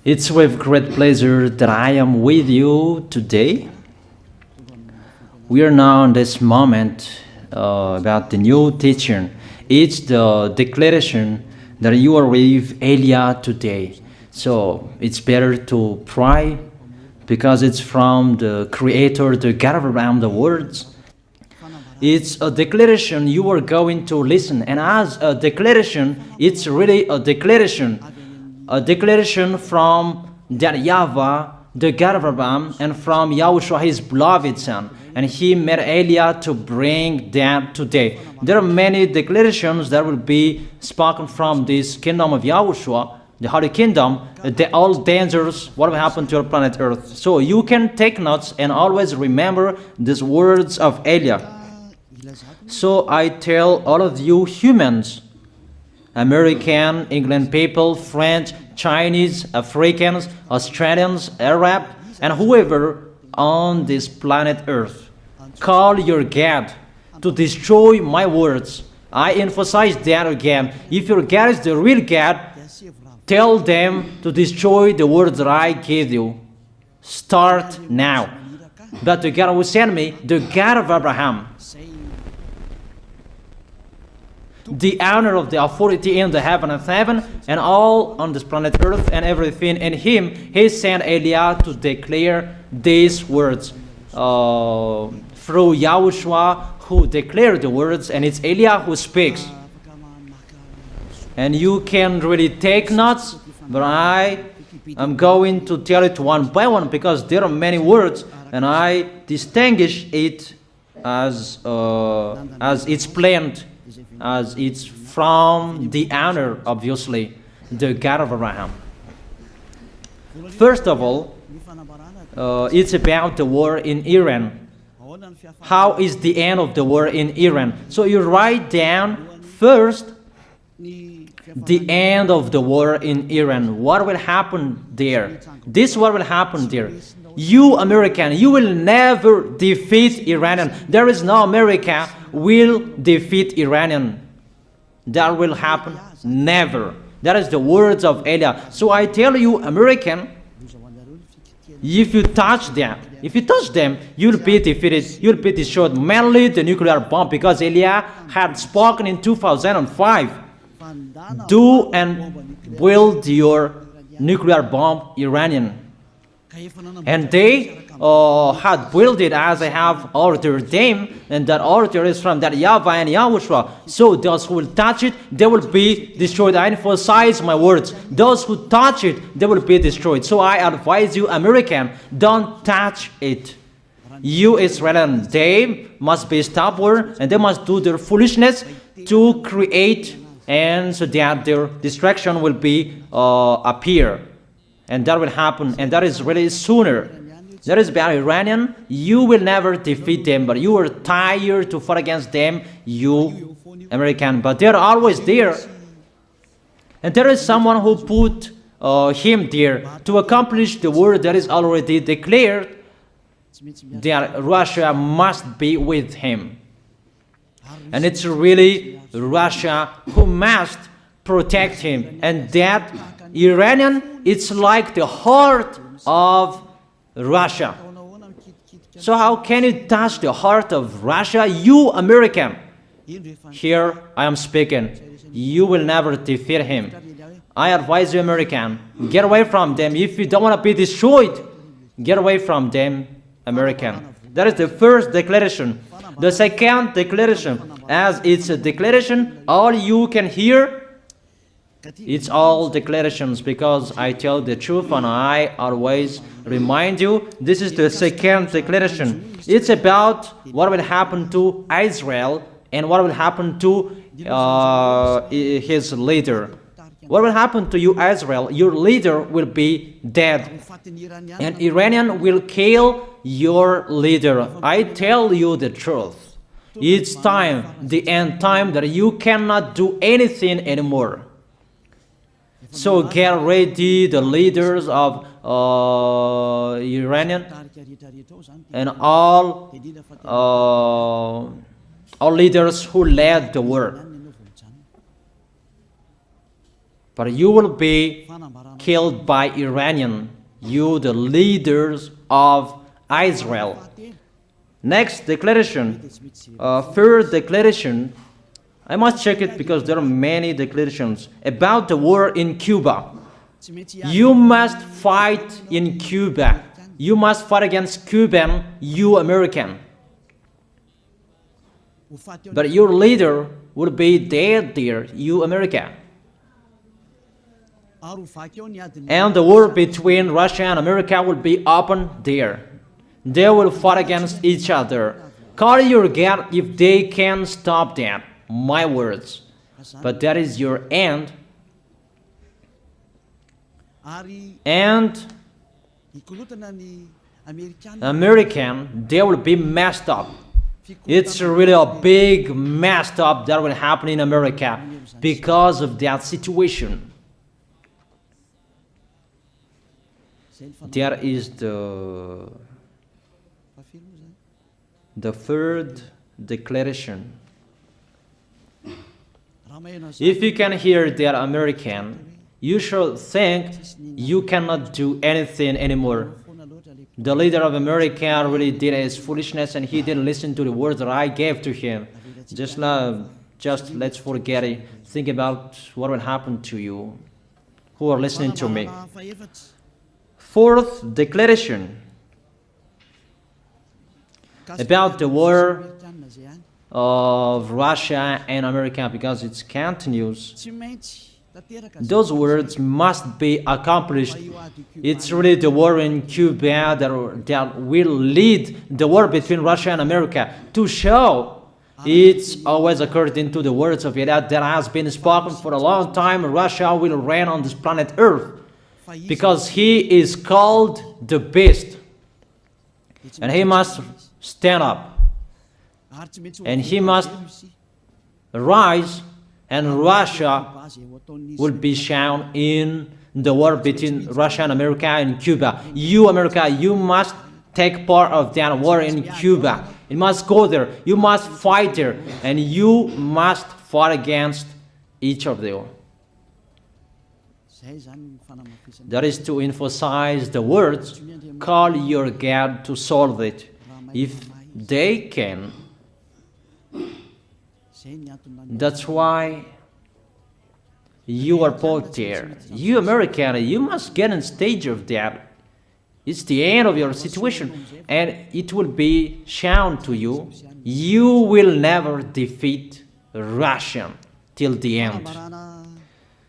It's with great pleasure that I am with you today. We are now in this moment about the new teaching. It's the declaration that you are with Elia today. So it's better to pray because it's from the Creator, the God of around the words. It's a declaration you are going to listen, and as a declaration, it's really a declaration from that YAHVAH, the God of Abraham, and from YAHOSHUAH, his beloved son. And he made Elia to bring that today. There are many declarations that will be spoken from this kingdom of YAHOSHUAH, the Holy Kingdom, all dangers, what will happen to your planet Earth. So you can take notes and always remember these words of Elia. So I tell all of you humans, American, England people, French, Chinese, Africans, Australians, Arab, and whoever on this planet Earth, call your God to destroy my words. I emphasize that again. If your God is the real God, tell them to destroy the words that I give you. Start now. But the God who sent me, the God of Abraham, the honor of the authority in the heaven and heaven, and all on this planet Earth and everything in him, he sent Elia to declare these words through YAHOSHUAH, who declared the words, and it's Elia who speaks. And you can really take notes, but I am going to tell it one by one because there are many words, and I distinguish it as it's planned, as it's from the honor, obviously, the God of Abraham. First of all, it's about the war in Iran. How is the end of the war in Iran? So you write down first the end of the war in Iran. What will happen there? This is what will happen there. You American, you will never defeat Iranian. There is no America will defeat Iranian. That will happen never. That is the words of Elia. So I tell you, American, if you touch them, you'll be defeated, you'll be destroyed. Mainly the nuclear bomb, because Elia had spoken in 2005. Do and build your nuclear bomb, Iranian. And they had built it as I have ordered them, and that order is from that YAHVAH and YAHOSHUAH. So those who will touch it, they will be destroyed. I emphasize my words. Those who touch it, they will be destroyed. So I advise you, American, don't touch it. You Israelis, they must be stubborn, and they must do their foolishness to create, and so that their destruction will be appear. And that will happen, and that is really sooner. That is about Iranian. You will never defeat them, but you are tired to fight against them, you American. But they're always there. And there is someone who put him there to accomplish the word that is already declared, that Russia must be with him. And it's really Russia who must protect him. And that Iranian, it's like the heart of Russia. So how can you touch the heart of Russia? You American. Here I am speaking. You will never defeat him. I advise you, American, get away from them. If you don't want to be destroyed, get away from them, American. That is the first declaration. The second declaration, as it's a declaration, all you can hear, it's all declarations, because I tell the truth and I always remind you. This is the second declaration. It's about what will happen to Israel and what will happen to his leader. What will happen to you, Israel? Your leader will be dead, and Iranian will kill your leader. I tell you the truth. It's time, the end time, that you cannot do anything anymore. So get ready, the leaders of Iranian and all leaders who led the war. but you will be killed by Iranian, you the leaders of Israel. Next declaration, third declaration, I must check it because there are many declarations about the war in Cuba. You must fight in Cuba. You must fight against Cuban, you American. But your leader will be dead there, you America. And the war between Russia and America will be open there. They will fight against each other. Call your God if they can stop that. My words. But that is your end. And American, they will be messed up. It's really a big messed up that will happen in America because of that situation. That is the third declaration. If you can hear that American, you should think you cannot do anything anymore. The leader of America really did his foolishness and he didn't listen to the words that I gave to him. Just let's forget it. Think about what will happen to you who are listening to me. Fourth declaration about the war of Russia and America, because it continues. Those words must be accomplished. It's really the war in Cuba that will lead the war between Russia and America to show it's always according to the words of YAH that has been spoken for a long time. Russia will reign on this planet Earth because he is called the beast and he must stand up and he must rise. And Russia will be shown in the war between Russia and America and Cuba. You, America, you must take part of that war in Cuba. You must go there. You must fight there. And you must fight against each of them. That is to emphasize the words, call your God to solve it. If they can, that's why you are both there. You American, you must get in stage of that. It's the end of your situation and it will be shown to you. You will never defeat Russia till the end.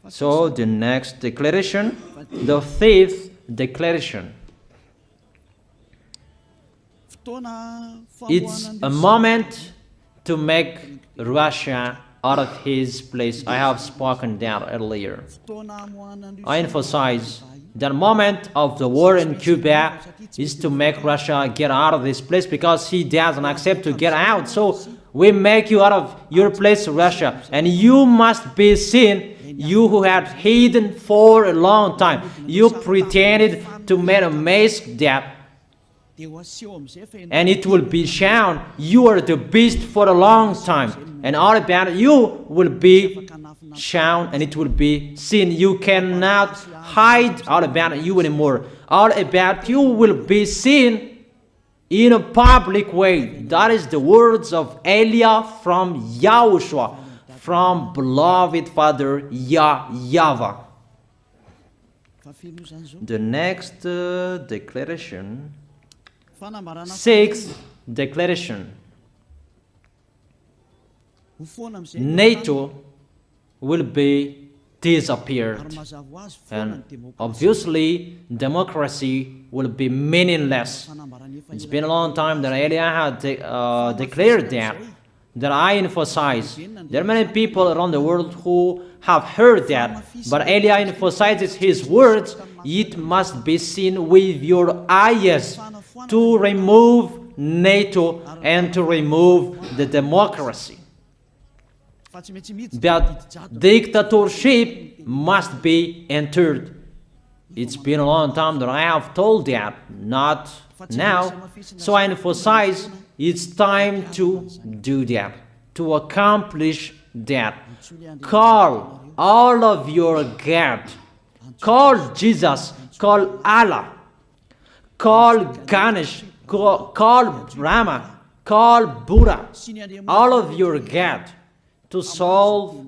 So the next declaration, the fifth declaration. It's a moment to make Russia out of his place. I have spoken that earlier. I emphasize the moment of the war in Cuba is to make Russia get out of this place because he doesn't accept to get out. So we make you out of your place, Russia, and you must be seen, you who had hidden for a long time. You pretended to make a mask that, and it will be shown you are the beast for a long time, and all about you will be shown and it will be seen. You cannot hide all about you anymore. All about you will be seen in a public way. That is the words of Elia from YAHOSHUAH, from beloved Father YAHVAH. The next declaration, sixth declaration. NATO will be disappeared, and obviously democracy will be meaningless. It's been a long time that Elia had declared that I emphasize. There are many people around the world who have heard that, but Elia emphasizes his words. It must be seen with your eyes to remove NATO and to remove the democracy. That dictatorship must be entered. It's been a long time that I have told that, not now. So I emphasize it's time to do that, to accomplish that. Call all of your God. Call Jesus, call Allah, call Ganesh, call Brahma, call Buddha, all of your God, to solve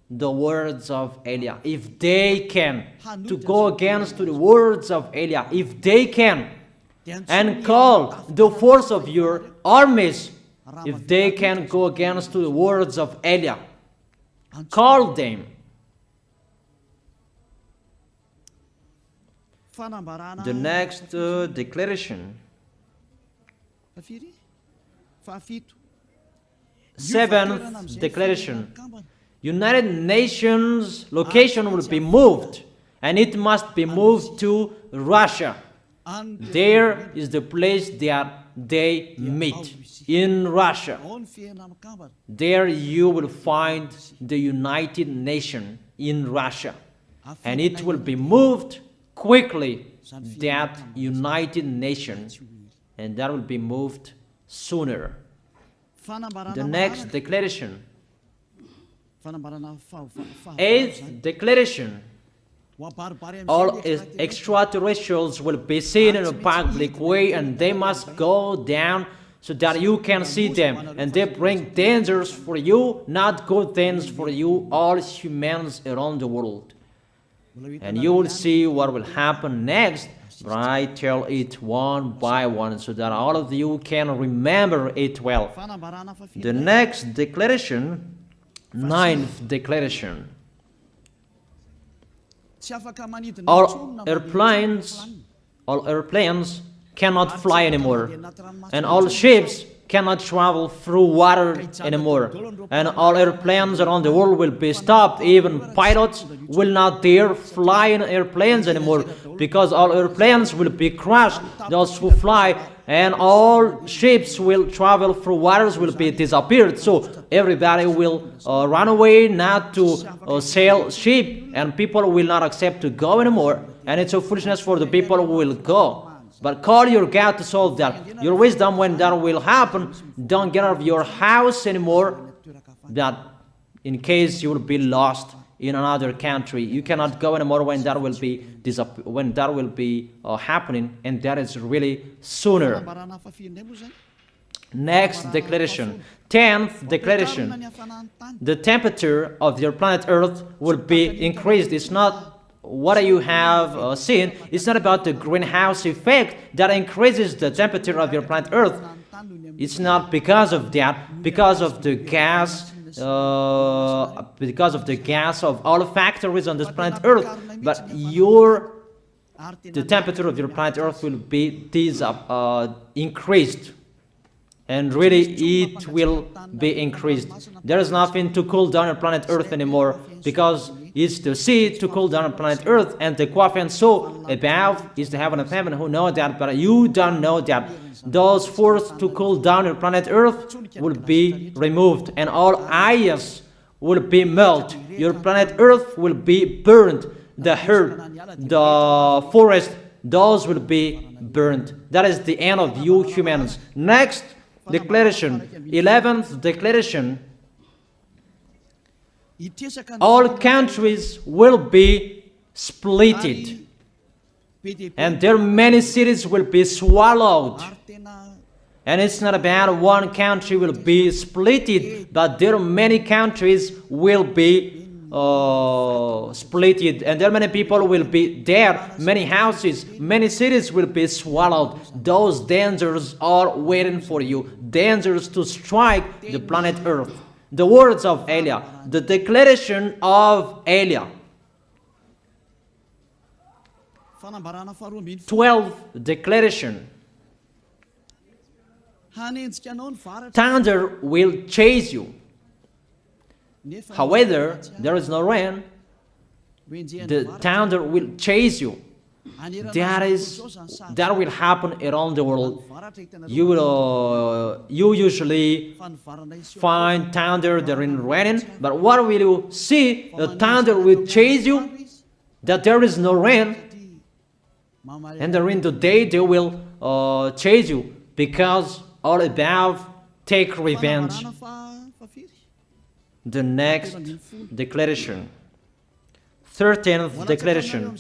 the words of Elia. If they can, to go against the words of Elia, if they can, and call the force of your armies, if they can go against the words of Elia, call them. The next declaration. Seventh declaration. United Nations location will be moved, and it must be moved to Russia. There is the place that they meet, in Russia. There you will find the United Nations in Russia, and it will be moved quickly, that United Nations, and that will be moved sooner. The next declaration. Eighth declaration. All extraterrestrials will be seen in a public way, and they must go down so that you can see them, and they bring dangers for you, not good things for you, all humans around the world. And you will see what will happen next, but I tell it one by one so that all of you can remember it well. The next declaration, ninth declaration. All airplanes cannot fly anymore, and all ships cannot travel through water anymore, and all airplanes around the world will be stopped. Even pilots will not dare fly in airplanes anymore, because all airplanes will be crashed, those who fly, and all ships will travel through waters will be disappeared. So everybody will run away not to sail ship, and people will not accept to go anymore, and it's a foolishness for the people who will go. But call your God to solve that. Your wisdom when that will happen. Don't get out of your house anymore, that in case you will be lost in another country. You cannot go anymore when that will be happening, and that is really sooner. Next declaration. 10th declaration. The temperature of your planet Earth will be increased. It's not what you have seen. It's not about the greenhouse effect that increases the temperature of your planet Earth. It's not because of that, because of the gas, of all factories on this planet Earth. But the temperature of your planet Earth will be increased, and really it will be increased. There is nothing to cool down your planet Earth anymore, because it's the sea to cool down planet Earth, and the Qaf and so above is the heaven of heaven. Who know that? But you don't know that. Those forces to cool down your planet Earth will be removed, and all ice will be melted. Your planet Earth will be burned. The earth, the forest, those will be burned. That is the end of you humans. Next declaration, 11th declaration. All countries will be splitted, and their many cities will be swallowed. And it's not about one country will be splitted, but there are many countries will be splitted, and there many people will be there, many houses, many cities will be swallowed. Those dangers are waiting for you, dangers to strike the planet Earth. The words of Elia, the declaration of Elia. 12th declaration. Thunder will chase you. However, there is no rain. The thunder will chase you. That will happen around the world. You usually find thunder during raining, but what will you see? The thunder will chase you, that there is no rain, and during the day they will chase you, because all above take revenge. The next declaration. 13th declaration.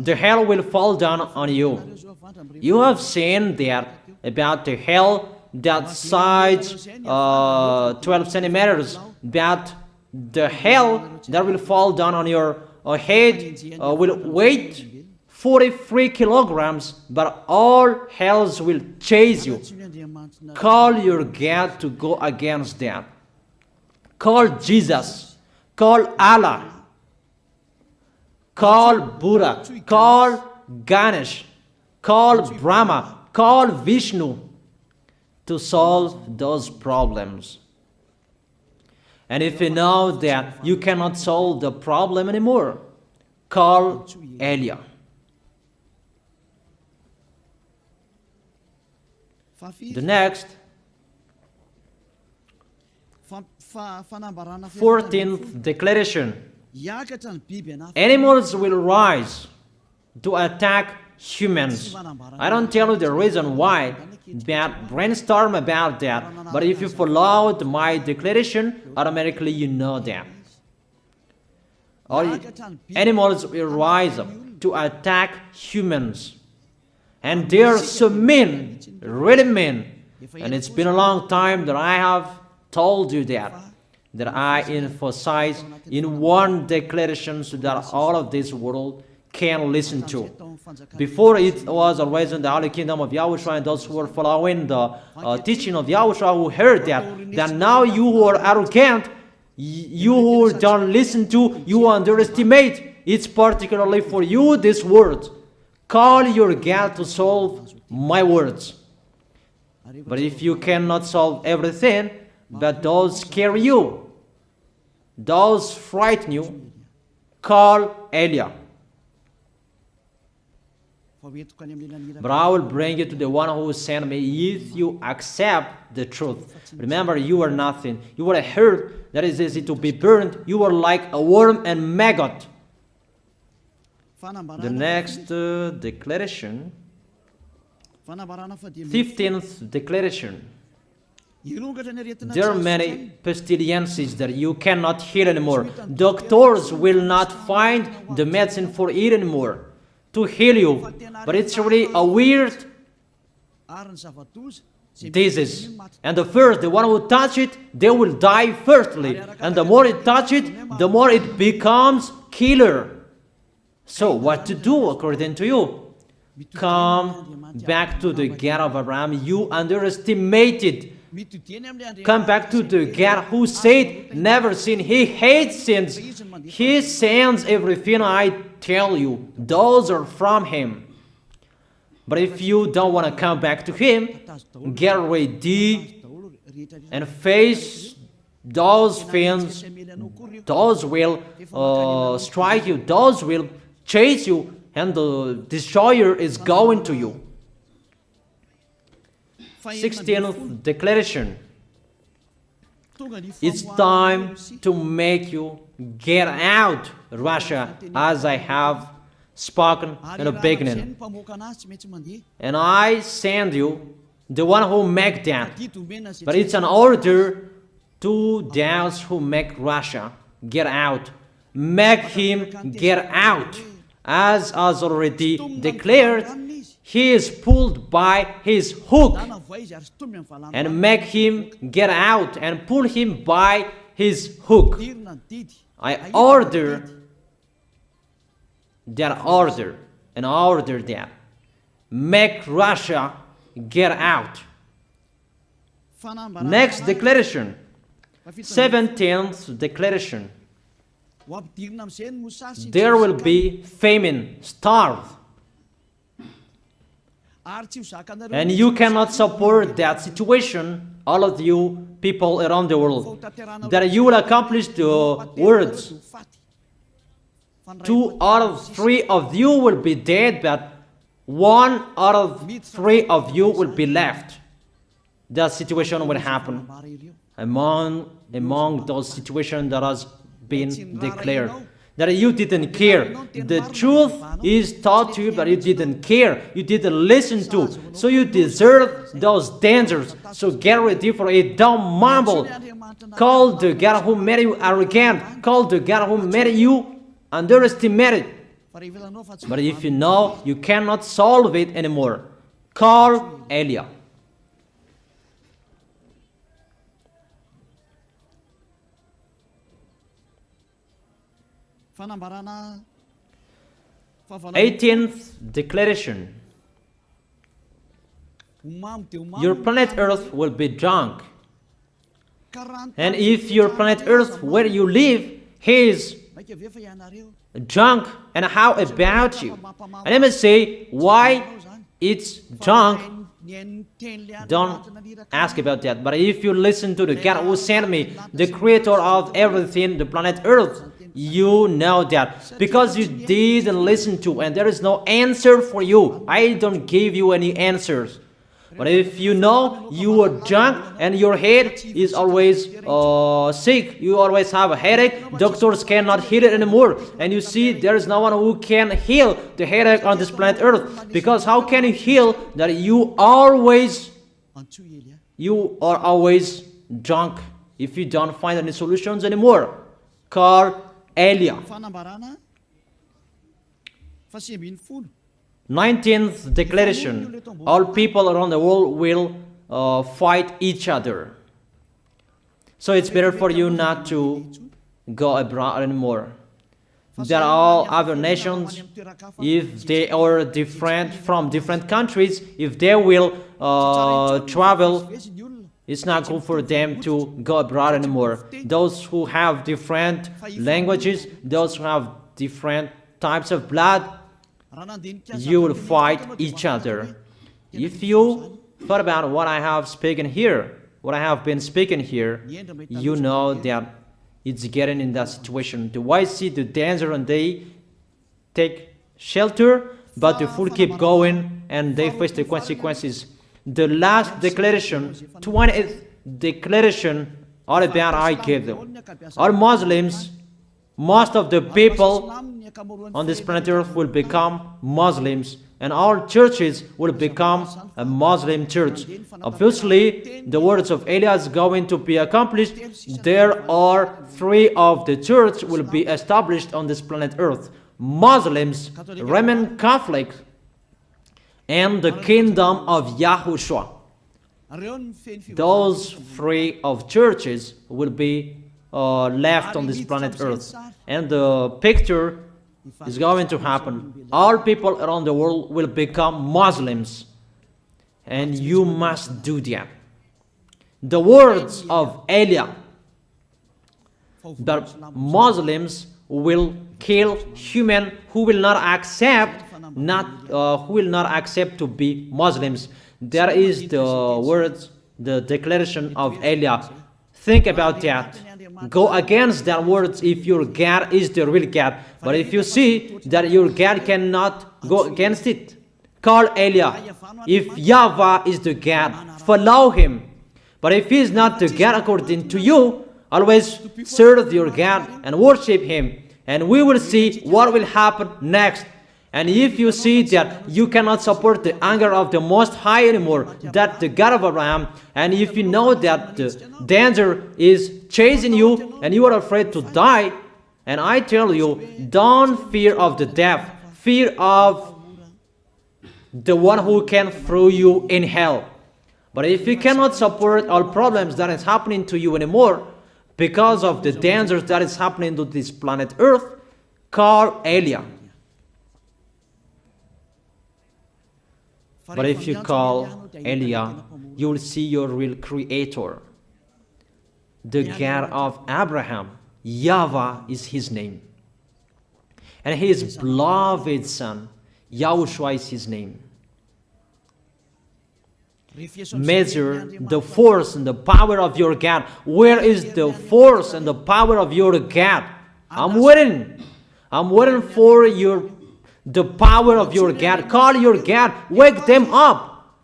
The hell will fall down on you. You have seen that about the hell that size 12 centimeters, that the hell that will fall down on your head will weigh 43 kilograms, but all hells will chase you. Call your God to go against that. Call Jesus. Call Allah. Call Buddha. Call Ganesh. Call Brahma. Call Vishnu to solve those problems. And if you know that you cannot solve the problem anymore, call YAH. The next, 14th declaration. Animals will rise to attack humans. I don't tell you the reason why, but brainstorm about that. But if you followed my declaration, automatically you know that. All animals will rise up to attack humans. And they are so mean, really mean. And it's been a long time that I have told you that I emphasize in one declaration so that all of this world can listen to. Before it was always in the Holy Kingdom of YAHOSHUAH, and those who were following the teaching of YAHOSHUAH who heard that now you who are arrogant, you who don't listen to, you underestimate. It's particularly for you, this word. Call your God to solve my words. But if you cannot solve everything, but those scare you, those frighten you, call YAH. But I will bring you to the one who sent me if you accept the truth. Remember, you are nothing. You are a herb that is easy to be burned. You are like a worm and maggot. The next declaration, 15th declaration. There are many pestilences that you cannot heal anymore. Doctors will not find the medicine for it anymore to heal you. But it's really a weird disease. And the one who touch it, they will die firstly. And the more it touch it, the more it becomes killer. So what to do according to you? Come back to the God of Abraham. You underestimated. Come back to the God who said, never sin. He hates sins. He sends everything I tell you. Those are from Him. But if you don't want to come back to Him, get ready and face those things. Those will strike you. Those will chase you. And the destroyer is going to you. 16th declaration. It's time to make you get out, Russia, as I have spoken in the beginning. And I send you the one who make that. But it's an order to those who make Russia get out. Make him get out. As already declared, he is pulled by his hook, and make him get out and pull him by his hook. I order that order and order that. Make Russia get out. Next declaration, 17th declaration. There will be famine, starve. And you cannot support that situation, all of you people around the world, that you will accomplish the words. 2 out of 3 of you will be dead, but 1 out of 3 of you will be left. That situation will happen among those situations that has been declared. That you didn't care. The truth is taught to you, but you didn't care. You didn't listen to. So you deserve those dangers. So get ready for it. Don't mumble. Call the God who made you arrogant. Call the God who made you underestimate it. But if you know you cannot solve it anymore, call Eliah. Eighteenth declaration. Your planet Earth will be drunk. And if your planet Earth where you live is drunk, and how about you? And let me say why it's drunk. Don't ask about that. But if you listen to the God who sent me, the creator of everything, the planet Earth, you know that. Because you didn't listen to, and there is no answer for you. I don't give you any answers. But if you know you are drunk and your head is always sick, you always have a headache, doctors cannot heal it anymore. And you see there is no one who can heal the headache on this planet Earth. Because how can you heal that you are always drunk if you don't find any solutions anymore? Call Eliah. 19th declaration. All people around the world will fight each other. So it's better for you not to go abroad anymore. There are all other nations, if they are different from different countries, if they will travel, it's not good for them to go abroad anymore. Those who have different languages, those who have different types of blood, you will fight each other. If you thought about what I have spoken here, what I have been speaking here, you know that it's getting in that situation. The wise see the danger and they take shelter, but the fool keep going and they face the consequences. The last declaration, 20th declaration, all about I gave them. All Muslims, most of the people on this planet Earth will become Muslims, and all churches will become a Muslim church. Obviously, the words of Eliah is going to be accomplished. There are 3 of the church will be established on this planet Earth: Muslims, Roman Catholic, and the kingdom of YAHOSHUAH. Those 3 of churches will be left on this planet Earth, and the picture is going to happen. All people around the world will become Muslims, and you must do that. The words of Eliah, that Muslims will kill human who will not accept to be Muslims. That is the words, the declaration of Eliah. Think about that. Go against that words if your God is the real God. But if you see that your God cannot go against it, call Eliah. If YAHVAH is the God, follow him. But if he is not the God according to you, always serve your God and worship him. And we will see what will happen next. And if you see that you cannot support the anger of the Most High anymore, that the God of Abraham, and if you know that the danger is chasing you and you are afraid to die, and I tell you, don't fear of the death, fear of the one who can throw you in hell. But if you cannot support all problems that is happening to you anymore, because of the dangers that is happening to this planet Earth, call Eliah. But if you call Eliah, you will see your real creator, the God of Abraham. YAHVAH is his name. And his beloved son, YAHOSHUAH is his name. Measure the force and the power of your God. Where is the force and the power of your God? I'm waiting. I'm waiting for the power of your God. Call your God. Wake them up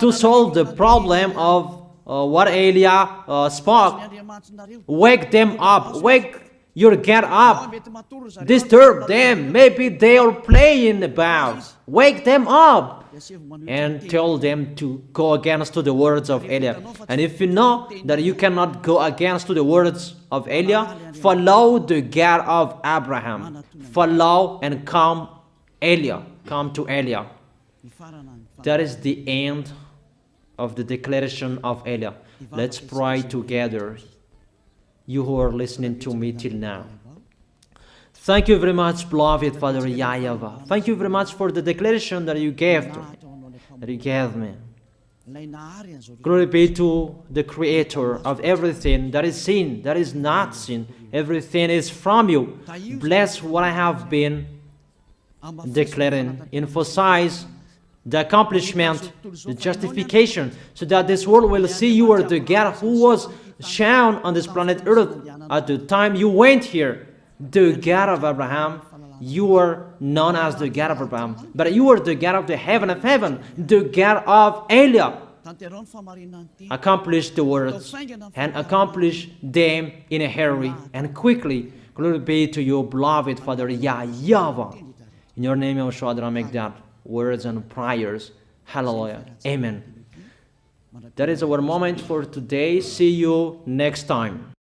to solve the problem of what Eliah spoke. Wake them up. Wake You get up, disturb them. Maybe they are playing about. Wake them up and tell them to go against to the words of Eliah. And if you know that you cannot go against to the words of Eliah, follow the God of Abraham. Follow and come Eliah. Come to Eliah. That is the end of the declaration of Eliah. Let's pray together. You who are listening to me till now. Thank you very much, beloved Father YAHVAH. Thank you very much for the declaration that you gave to me, that you gave me. Glory be to the Creator of everything that is seen, that is not seen. Everything is from you. Bless what I have been declaring. Emphasize the accomplishment, the justification, so that this world will see you are the God who was shown on this planet Earth at the time you went here. The God of Abraham. You are known as the God of Abraham, but you are the God of the heaven of heaven, the God of Eliah. Accomplish the words and accomplish them in a hurry and quickly. Glory be to you, beloved Father YAHVAH. In your name, YAHOSHUAH, I make that words and prayers. Hallelujah. Amen. That is our moment for today. See you next time.